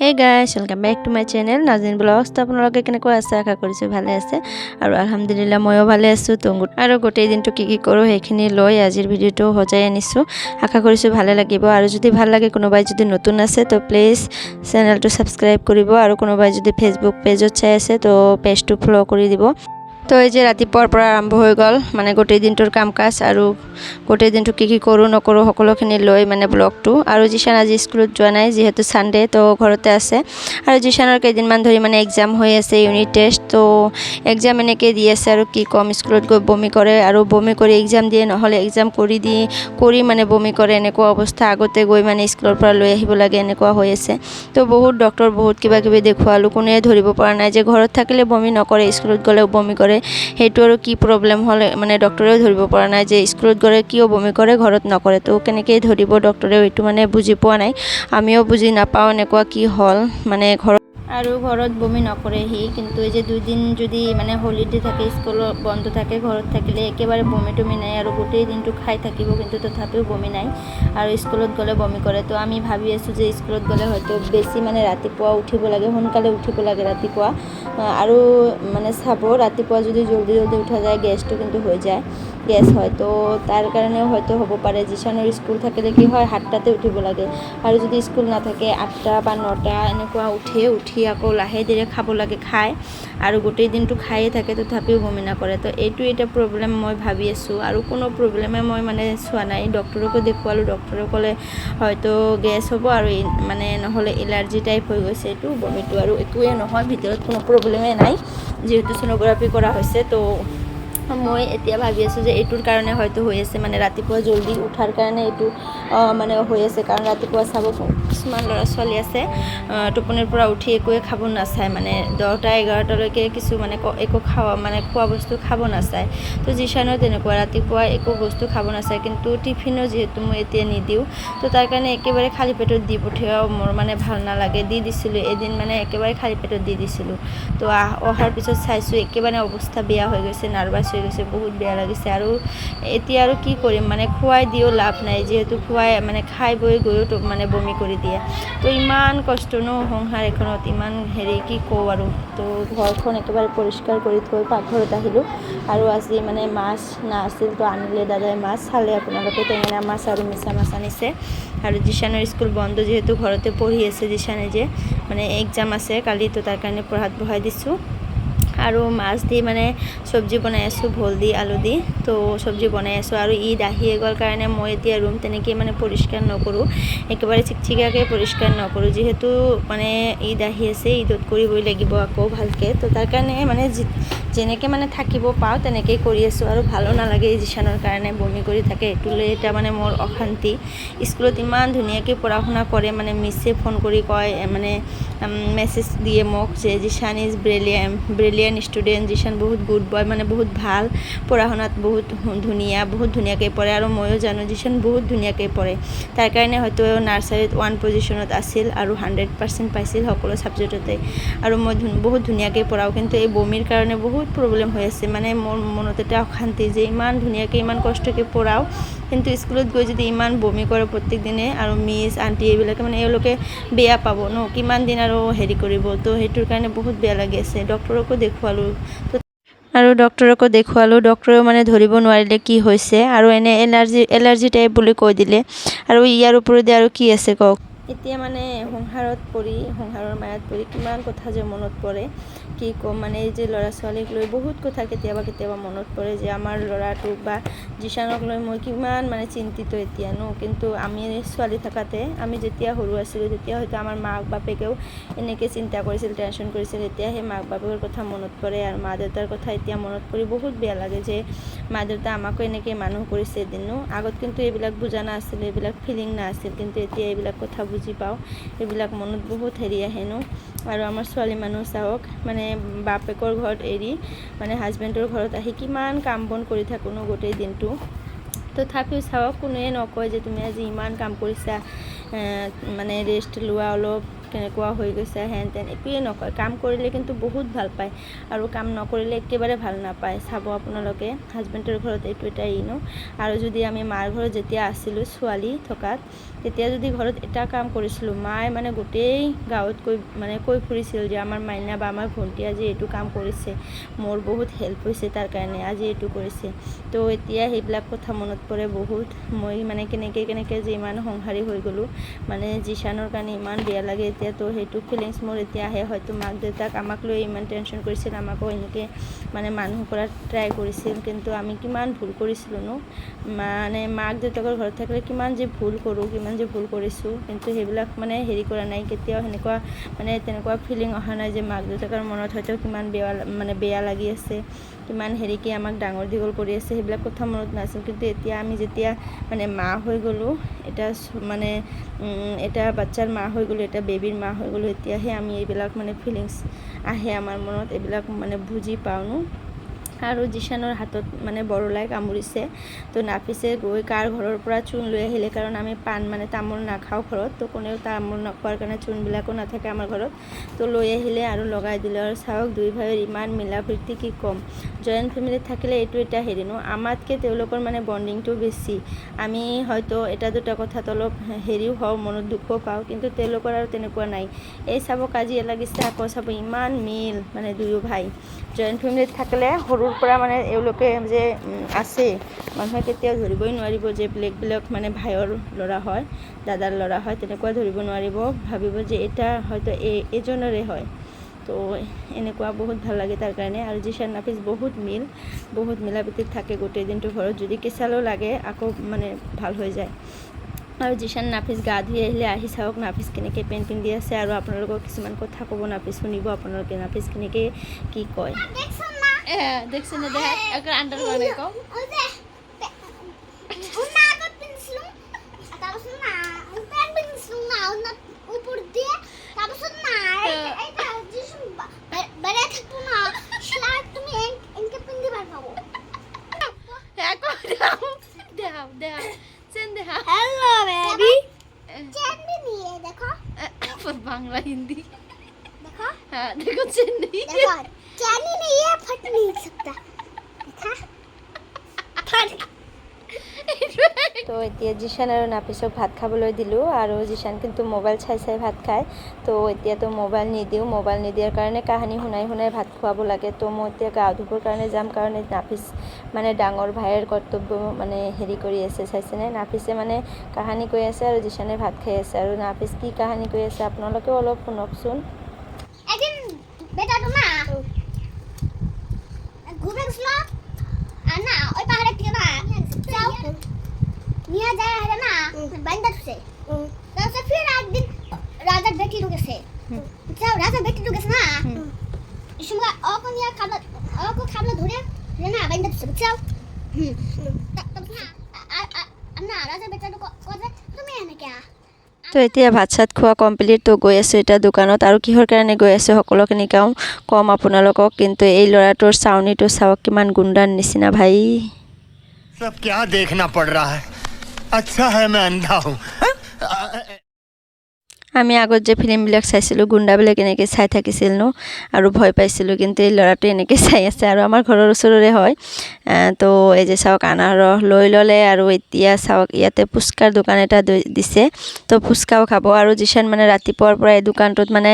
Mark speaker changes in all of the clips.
Speaker 1: Hey guys, welcome back to my channel Najnin Vlogs. তো আপোনালোকে কেনেকৈ আছে আশা কৰিছো ভালে আছে আৰু আলহামদুলিল্লাহ ময়ো ভালে আছো। তো আৰু গোটেই দিনটো কি কৰো সেইখিনি লৈ আজিৰ ভিডিওটো সজাই আনিছো। আশা কৰিছো ভালে লাগিব আৰু যদি ভাল লাগে কোনোবাই যদি নতুন আছে তো প্লিজ চেনেলটো সাবস্ক্রাইব কৰিব আৰু কোনোবাই যদি ফেসবুক পেজত চাই আছে তো পেজটো ফলো কৰি দিব। তো এই যে ৰাতিপুৱাৰ পৰা আৰম্ভ হৈ গ'ল মানে গোটেই দিনটোৰ কাম কাজ আৰু গোটেই দিনটো কি কৰোঁ নকৰোঁ সকলোখিনি লৈ মানে ব্লগটো। আৰু জিশান আজি স্কুলত যোৱা নাই যিহেতু সানডে তো ঘৰতে আছে আৰু জিশানৰ কেইদিনমান ধৰি মানে এক্সাম হৈ আছে ইউনিট টেষ্ট। তো এক্সাম এনেকৈ দি আছে আৰু কি কম স্কুলত গৈ বমি কৰে আৰু বমি কৰি এক্সাম দিয়ে নহ'লে এক্সাম কৰি মানে বমি কৰে এনেকুৱা অৱস্থা। আগতে গৈ মানে স্কুলৰ পৰা লৈ আহিব লাগে এনেকুৱা হৈ আছে। তো বহুত ডক্টৰ বহুত কিবা কিবি দেখুৱালোঁ কোনে ধৰিব পৰা নাই যে ঘৰত থাকিলে বমি নকৰে স্কুলত গ'লেও বমি কৰে। সেইটো আৰু কি প্ৰব্লেম হ'লে মানে ডক্টৰেও ধৰিব পৰা নাই যে স্কুলত গ'লে কিয় বমি কৰে ঘৰত নকৰে। তো কেনেকৈ ধৰিব ডক্টৰেও এইটো মানে বুজি পোৱা নাই, আমিও বুজি নাপাওঁ এনেকুৱা কি হ'ল মানে ঘৰত আৰু ঘৰত বমি নকৰে সি, কিন্তু এই যে দুদিন যদি মানে হলিডে থাকে স্কুল বন্ধ থাকে ঘৰত থাকিলে একেবাৰে বমি টমি নাই আৰু গোটেই দিনটো খাই থাকিব কিন্তু তথাপিও বমি নাই আৰু স্কুলত গ'লে বমি কৰে। তো আমি ভাবি আছোঁ যে স্কুলত গ'লে হয়তো বেছি মানে ৰাতিপুৱা উঠিব লাগে, সোনকালে উঠিব লাগে ৰাতিপুৱা আৰু মানে চাব ৰাতিপুৱা যদি জলদি উঠা যায় গেছটো কিন্তু হৈ যায়, গেছ হয়। তো তাৰ কাৰণেও হয়তো হ'ব পাৰে। জিশানৰ স্কুল থাকিলে কি হয় 7টাতে উঠিব লাগে আৰু যদি স্কুল নাথাকে 8টা বা 9টা এনেকুৱা উঠি আকৌ লাহে ধীৰে খাব লাগে, খায় আৰু গোটেই দিনটো খায়ে থাকে তথাপিও বমি নকৰে। তো এইটো এটা প্ৰব্লেম মই ভাবি আছোঁ আৰু কোনো প্ৰব্লেমে মই মানে চোৱা নাই। ডক্টৰকো দেখুৱালোঁ, ডক্টৰে ক'লে হয়তো গেছ হ'ব আৰু মানে নহ'লে এলাৰ্জি টাইপ হৈ গৈছে এইটো বমিটো আৰু একোৱে নহয়, ভিতৰত কোনো প্ৰব্লেমে নাই যিহেতু ছ'ন'গ্ৰাফি কৰা হৈছে। তো মই এতিয়া ভাবি আছোঁ যে এইটোৰ কাৰণে হয়তো হৈ আছে মানে ৰাতিপুৱা জলদি উঠাৰ কাৰণে এইটো মানে হৈ আছে। কাৰণ ৰাতিপুৱা চাব কিছুমান ল'ৰা ছোৱালী আছে টোপনিৰ পৰা উঠি একোৱে খাব নাচায় মানে 10টা 11টালৈকে কিছু মানে একো খোৱা বস্তু খাব নাচায়। তো জিশানৰ তেনেকুৱা ৰাতিপুৱা একো বস্তু খাব নাচায়, কিন্তু টিফিনো যিহেতু মই এতিয়া নিদিওঁ তো তাৰ কাৰণে একেবাৰে খালী পেটত দি পঠিয়াও মোৰ মানে ভাল নালাগে। দিছিলোঁ এদিন মানে একেবাৰে খালী পেটত দি দিছিলোঁ। তো অহাৰ পিছত চাইছোঁ একেবাৰে অৱস্থা বেয়া হৈ গৈছে, নাৰ্ভাছ হৈ গৈছে, বহুত বেয়া লাগিছে। আৰু এতিয়া আৰু কি কৰিম মানে খুৱাই দিও লাভ নাই যিহেতু খুৱাই মানে খাই বৈ গৈও মানে বমি কৰি দিয়ে। তো ইমান কষ্ট ন সংসাৰ এখনত ইমান কি কওঁ আৰু। তো ঘৰখন একেবাৰে পৰিষ্কাৰ কৰি থৈ পাকঘৰত আহিলোঁ আৰু আজি মানে মাছ নাছিল তো আনিলে দাদাই মাছ, চালে আপোনালোকে টেঙেনা মাছ আৰু মিছা মাছ আনিছে। আৰু জিশানৰ স্কুল বন্ধ যিহেতু ঘৰতে পঢ়ি আছে জিশানে যে মানে এক্সাম আছে কালি, তো তাৰ কাৰণে পঢ়াত বহাই দিছোঁ আৰু মাছ দি মানে চব্জি বনাই আছোঁ, ভোল দি আলু দি। তো চব্জি বনাই আছোঁ আৰু ঈদ আহিয়ে গ'ল কাৰণে মই এতিয়া ৰুম তেনেকৈ মানে পৰিষ্কাৰ নকৰোঁ, একেবাৰে চিকচিকাকৈ পৰিষ্কাৰ নকৰোঁ যিহেতু মানে ঈদ আহি আছে, ঈদত কৰিবই লাগিব আকৌ ভালকৈ। তো তাৰ কাৰণে মানে যেনেকৈ মানে থাকিব পাওঁ তেনেকেই কৰি আছোঁ আৰু ভালো নালাগে জিশানৰ কাৰণে বমি কৰি থাকে, এইটো লৈ এটা মানে মোৰ অশান্তি। স্কুলত ইমান ধুনীয়াকৈ পঢ়া শুনা কৰে মানে মিছে ফোন কৰি কয় মানে মেছেজ দিয়ে মোক যে Zeeshan is brilliant student, Zeeshan বহুত গুড বয় মানে বহুত ভাল পঢ়া শুনাত, বহুত ধুনীয়াকৈ পঢ়ে আৰু ময়ো জানো জিশান বহুত ধুনীয়াকৈ পঢ়ে। তাৰ কাৰণে হয়তো নাৰ্চাৰীত 1 পজিশ্যনত আছিল আৰু 100% পাইছিল সকলো ছাবজেক্টতে আৰু মই বহুত ধুনীয়াকৈ পঢ়াওঁ। কিন্তু এই বমিৰ কাৰণে বহুত প্ৰব্লেম হৈ আছে মানে মোৰ মনত এটা অশান্তি যে ইমান ধুনীয়াকৈ ইমান কষ্টকৈ পঢ়াওঁ কিন্তু স্কুলত গৈ যদি ইমান বমি কৰে প্ৰত্যেক দিনে আৰু মিছ আণ্টি এইবিলাকে মানে এওঁলোকে বেয়া পাব ন, কিমান দিন আৰু কৰিব। তো সেইটোৰ কাৰণে বহুত বেয়া লাগি আছে। ডক্টৰকো দেখুৱালোঁ ডক্টৰেও মানে ধৰিব নোৱাৰিলে কি হৈছে আৰু এনে এলাৰ্জি টাইপ বুলি কৈ দিলে আৰু ইয়াৰ ওপৰতে আৰু কি আছে কওক। এতিয়া মানে সংসাৰৰ মায়াত পৰি কিমান কথা যে মনত পৰে কি ক'ম। মানে এই যে ল'ৰা ছোৱালীক লৈ বহুত কথা কেতিয়াবা মনত পৰে যে আমাৰ ল'ৰাটোক বা জিশানক লৈ মই কিমান মানে চিন্তিত এতিয়া ন। কিন্তু আমি ছোৱালী থাকাতে আমি যেতিয়া সৰু আছিলোঁ তেতিয়া হয়তো আমাৰ মাক বাপেকেও এনেকৈ চিন্তা কৰিছিল, টেনশ্যন কৰিছিল। এতিয়া সেই মাক বাপেকৰ কথা মনত পৰে আৰু মা দেউতাৰ কথা এতিয়া মনত পৰি বহুত বেয়া লাগে যে মা দেউতা আমাকো এনেকৈ মানুহ কৰিছে এদিন। আগত কিন্তু এইবিলাক বুজা নাছিল, এইবিলাক ফিলিং নাছিল, কিন্তু এতিয়া এইবিলাক কথা বুজি পাওঁ, এইবিলাক মনত বহুত আহে ন। আৰু আমাৰ ছোৱালী মানুহ চাওক মানে বাপেকৰ ঘৰত এৰি মানে হাজবেণ্ডৰ ঘৰত আহি কিমান কাম বন কৰি থাকোঁ ন গোটেই দিনটো। তথাপিও চাওক কোনোৱে নকয় যে তুমি আজি ইমান কাম কৰিছা, মানে ৰেষ্ট লোৱা অলপ, কেনেকুৱা হৈ গৈছে হেন তেন, একোৱে নকয়। কাম কৰিলে কিন্তু বহুত ভাল পায় আৰু কাম নকৰিলে একেবাৰে ভাল নাপায়। চাব আপোনালোকে হাজবেণ্ডৰ ঘৰত এইটো এটা আৰু যদি আমি মাৰ ঘৰত যেতিয়া আছিলোঁ ছোৱালী থকাত তেতিয়া যদি ঘৰত এটা কাম কৰিছিলোঁ মায়ে মানে গোটেই গাঁৱত কৈ ফুৰিছিল যে আমাৰ মাইনা বা আমাৰ ভণ্টি আজি এইটো কাম কৰিছে, মোৰ বহুত হেল্প হৈছে তাৰ কাৰণে, আজি এইটো কৰিছে। তো এতিয়া সেইবিলাক কথা মনত পৰে বহুত। মই মানে কেনেকৈ যে ইমান সংসাৰী হৈ গ'লোঁ, মানে জিশানৰ কাৰণে ইমান বেয়া লাগে এতিয়া। তো সেইটো ফিলিংছ মোৰ এতিয়া আহে। হয়তো মাক দেউতাক আমাক লৈ ইমান টেনশ্যন কৰিছিল, আমাকো এনেকৈ মানে মানুহ কৰা ট্ৰাই কৰিছিল, কিন্তু আমি কিমান ভুল কৰিছিলোঁ ন। মানে মাক দেউতাকৰ ঘৰত থাকিলে কিমান যে ভুল কৰোঁ, কিমান যে ভুল কৰিছোঁ, কিন্তু সেইবিলাক মানে হেৰি কৰা নাই কেতিয়াও। সেনেকুৱা মানে তেনেকুৱা ফিলিং অহা নাই যে মাক দেউতাকৰ মনত হয়তো কিমান বেয়া লাগি আছে, কিমান হেৰিকৈ আমাক ডাঙৰ দীঘল কৰি আছে, সেইবিলাক কথা মনত নাছিল। কিন্তু এতিয়া আমি যেতিয়া মানে মা হৈ গ'লোঁ, এটা বাচ্চাৰ মা হৈ গ'লোঁ, এটা বেবীৰ মা হৈ গ'লোঁ, এতিয়াহে আমি এইবিলাক মানে ফিলিংছ আহে আমাৰ মনত, এইবিলাক মানে বুজি পাওঁ ন। আৰু জিশানৰ হাতত মানে বৰলাই কামুৰিছে। তো নাফিছে গৈ কাৰ ঘৰৰ পৰা চূণ লৈ আহিলে, কাৰণ আমি তামোল নাখাওঁ ঘৰত, তো কোনেও তামোল নোখোৱাৰ কাৰণে চূণবিলাকো নাথাকে আমাৰ ঘৰত। তো লৈ আহিলে আৰু লগাই দিলে। আৰু চাওক দুই ভাইৰ ইমান মিলা প্ৰীতি, কি ক'ম। জইণ্ট ফেমিলিত থাকিলে এইটো এটা হেৰি ন, আমাতকৈ তেওঁলোকৰ মানে বণ্ডিংটো বেছি। আমি হয়তো এটা দুটা কথাত অলপ হেৰিও হওঁ, মনত দুখো পাওঁ, কিন্তু তেওঁলোকৰ আৰু তেনেকুৱা নাই। এই চাব কাজিয়া লাগিছে, আকৌ চাব ইমান মিল মানে দুয়ো ভাই। জইণ্ট ফেমিলিত থাকিলে সৰুৰ পৰা মানে এওঁলোকে যে আছে, মানুহে কেতিয়াও ধৰিবই নোৱাৰিব যে বেলেগ মানে ভাইৰ ল'ৰা হয়, দাদাৰ ল'ৰা হয়, তেনেকুৱা ধৰিব নোৱাৰিব, ভাবিব যে এটা হয়তো এজনৰে হয়। তো এনেকুৱা বহুত ভাল লাগে তাৰ কাৰণে। আৰু জিশান নাফিছ বহুত মিলা প্ৰীতিত থাকে গোটেই দিনটো ঘৰত। যদি কেঁচালো লাগে আকৌ মানে ভাল হৈ যায়। আৰু জিশান নাফিছ গা ধুই আহিলে, আহি চাওক নাফিছ কেনেকৈ পেণ্ট পিন্ধি আছে। আৰু আপোনালোকক কিছুমান কথা ক'ব নাফিছ, শুনিব আপোনালোকে নাফিছ কেনেকৈ কি কয়। দেখছে না, দেখ একটা আন্ডার করে কও
Speaker 2: हेलो बेबी चैन भी नहीं है देखो
Speaker 1: पर बांग्ला हिंदी
Speaker 2: देखो
Speaker 1: हाँ देखो चेन्नई
Speaker 2: देखो चैन ही नहीं है फट नहीं सकता देखा फट
Speaker 1: তো এতিয়া জিশান আৰু নাফিছক ভাত খাবলৈ দিলোঁ। আৰু জিশান কিন্তু মোবাইল চাই ভাত খায়। তো এতিয়াতো মোবাইল নিদিয়াৰ কাৰণে কাহিনী শুনাই ভাত খুৱাব লাগে। তো মই এতিয়া গা ধুবৰ কাৰণে যাম, কাৰণে নাফিছ মানে ডাঙৰ ভাইৰ কৰ্তব্য মানে হেৰি কৰি আছে, চাইছেনে। নাফিছে মানে কাহিনী কৈ আছে আৰু জিশানে ভাত খাই আছে। আৰু নাফিছ কি কাহিনী কৈ আছে আপোনালোকেও অলপ শুনকচোন।
Speaker 2: একদিন বেটা তো না ঘুরে গেছিল আর না ওই পাহাড়ের থেকে না যাও নিয়ে যায় है ना बांधा से তারপর फिर একদিন রাজার বেটি ঢুকেছে যাও রাজার বেটি ঢুকেছে না এই সময় ওকে নিয়ে খাবলা ধরে না বাंधा से যাও তারপর না রাজার বেটাটা কথা তুমি এনে কে
Speaker 1: তো এতিয়া ভাত চাত খোৱা কমপ্লিট। তো গৈ আছোঁ এতিয়া দোকানত। আৰু কিহৰ কাৰণে গৈ আছোঁ সকলোখিনি কম আপোনালোকক। কিন্তু এই ল'ৰাটোৰ চাউনিটো চাওক, কিমান গুণ্ডাৰ নিচিনা ভাই।
Speaker 3: सब क्या देखना पड़ रहा है, अच्छा है मैं अंधा हूँ।
Speaker 1: আমি আগত যে ফিল্মবিলাক চাইছিলোঁ, গুণ্ডাবিলাক এনেকৈ চাই থাকিছিল ন, আৰু ভয় পাইছিলোঁ। কিন্তু এই ল'ৰাটো এনেকৈ চাই আছে, আৰু আমাৰ ঘৰৰ ওচৰৰে হয়। তো এই যে চাওক আনাৰস লৈ ল'লে। আৰু এতিয়া চাওক ইয়াতে ফুচকাৰ দোকান এটা দিছে, তো ফুচকাও খাব। আৰু জিশান মানে ৰাতিপুৱাৰ পৰা এই দোকানটোত মানে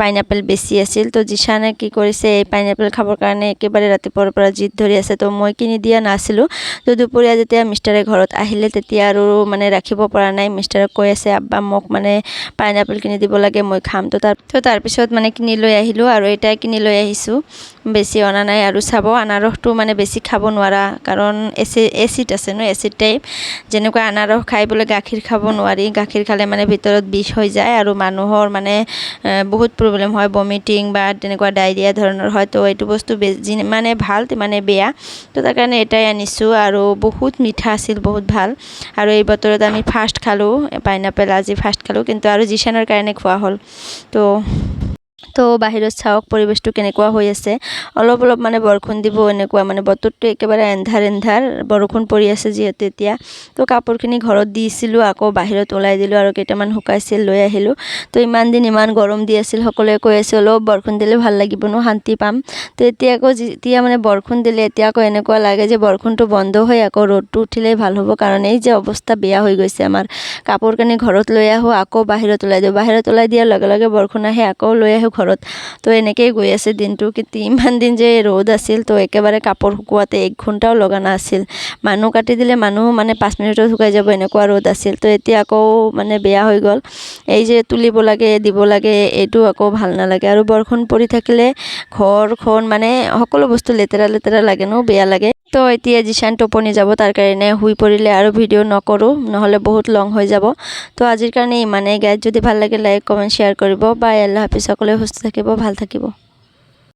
Speaker 1: পাইনাপেল বেছি আছিল। তো জিশানে কি কৰিছে, এই পাইনাপেল খাবৰ কাৰণে একেবাৰে ৰাতিপুৱাৰ পৰা জিদ ধৰি আছে। তো মই কিনি দিয়া নাছিলোঁ। তো দুপৰীয়া যেতিয়া মিষ্টাৰে ঘৰত আহিলে, তেতিয়া আৰু মানে ৰাখিব পৰা নাই। মিষ্টাৰক কৈ আছে আব্বা মোক মানে পাইনাপেল কিনি দিব লাগে, মই খাম। তো তাৰপিছত মানে কিনি লৈ আহিলোঁ। আৰু এটাই কিনি লৈ আহিছোঁ, বেছি অনা নাই। আৰু চাব আনাৰসটো মানে বেছি খাব নোৱাৰা, কাৰণ এচিড আছে ন, এচিড টাইপ। যেনেকুৱা আনাৰস খাই বোলে গাখীৰ খাব নোৱাৰি, গাখীৰ খালে মানে ভিতৰত বিষ হৈ যায়, আৰু মানুহৰ মানে বহুত প্ৰব্লেম হয়, বমিটিং বা তেনেকুৱা ডায়েৰিয়া ধৰণৰ হয়। তো এইটো বস্তু যিমানে ভাল তিমানে বেয়া। তো তাৰ কাৰণে এটাই আনিছোঁ। আৰু বহুত মিঠা আছিল, বহুত ভাল। আৰু এই বতৰত আমি ফাৰ্ষ্ট খালোঁ পাইনাপেল, আজি ফাৰ্ষ্ট খালোঁ। কিন্তু আৰু জিশানৰ কাৰণে খোৱা হ'ল। তো তো বাহিৰত চাওক পৰিবেশটো কেনেকুৱা হৈ আছে অলপ অলপ মানে বৰষুণ দিব এনেকুৱা মানে বতৰটো একেবাৰে এন্ধাৰ বৰষুণ পৰি আছে যিহেতু এতিয়া তো কাপোৰখিনি ঘৰত দিছিলো আকৌ বাহিৰত ওলাই দিলো আৰু কেইটামান শুকাইছিল লৈ আহিলো তো ইমান দিন ইমান গৰম দি আছিল সকলোৱে কৈ আছিল অলপ বৰষুণ দিলে ভাল লাগিব ন শান্তি পাম তো এতিয়া আকৌ যেতিয়া মানে বৰষুণ দিলে এতিয়া আকৌ এনেকুৱা লাগে যে বৰষুণটো বন্ধ হৈ আকৌ ৰ'দটো উঠিলে ভাল হ'ব কাৰণ এই যে অৱস্থা বেয়া হৈ গৈছে আমাৰ কাপোৰ কানি ঘৰত লৈ আহো আকৌ বাহিৰত ওলাই দিওঁ বাহিৰত ওলাই দিয়াৰ লগে লগে বৰষুণ আহে আকৌ লৈ আহো ঘৰত তো এনেকেই গৈ আছে দিনটো কিন্তু ইমান দিন যে ৰ'দ আছিল তো একেবাৰে কাপোৰ শুকুৱাতে 1 ঘণ্টাও লগা নাছিল মানুহ কাটি দিলে মানুহ মানে 5 মিনিটত শুকাই যাব এনেকুৱা ৰ'দ আছিল তো এতিয়া আকৌ মানে বেয়া হৈ গ'ল এই যে তুলিব লাগে দিব লাগে এইটো আকৌ ভাল নালাগে আৰু বৰষুণ পৰি থাকিলে ঘৰখন মানে সকলো বস্তু লেতেৰা লেতেৰা লাগে ন বেয়া লাগে তো এতিয়া জিশান টোপনি যাব তাৰ কাৰণে শুই পৰিলে আৰু ভিডিও নকৰো নহলে বহুত লং হৈ যাব তো আজিৰ কাৰণে ইমানেই গাইজ যদি ভাল লাগে লাইক কমেন্ট শেয়াৰ কৰিব বাই আল্লাহ হাফিজ সকলোৱে সুস্থ থাকিব ভাল থাকিব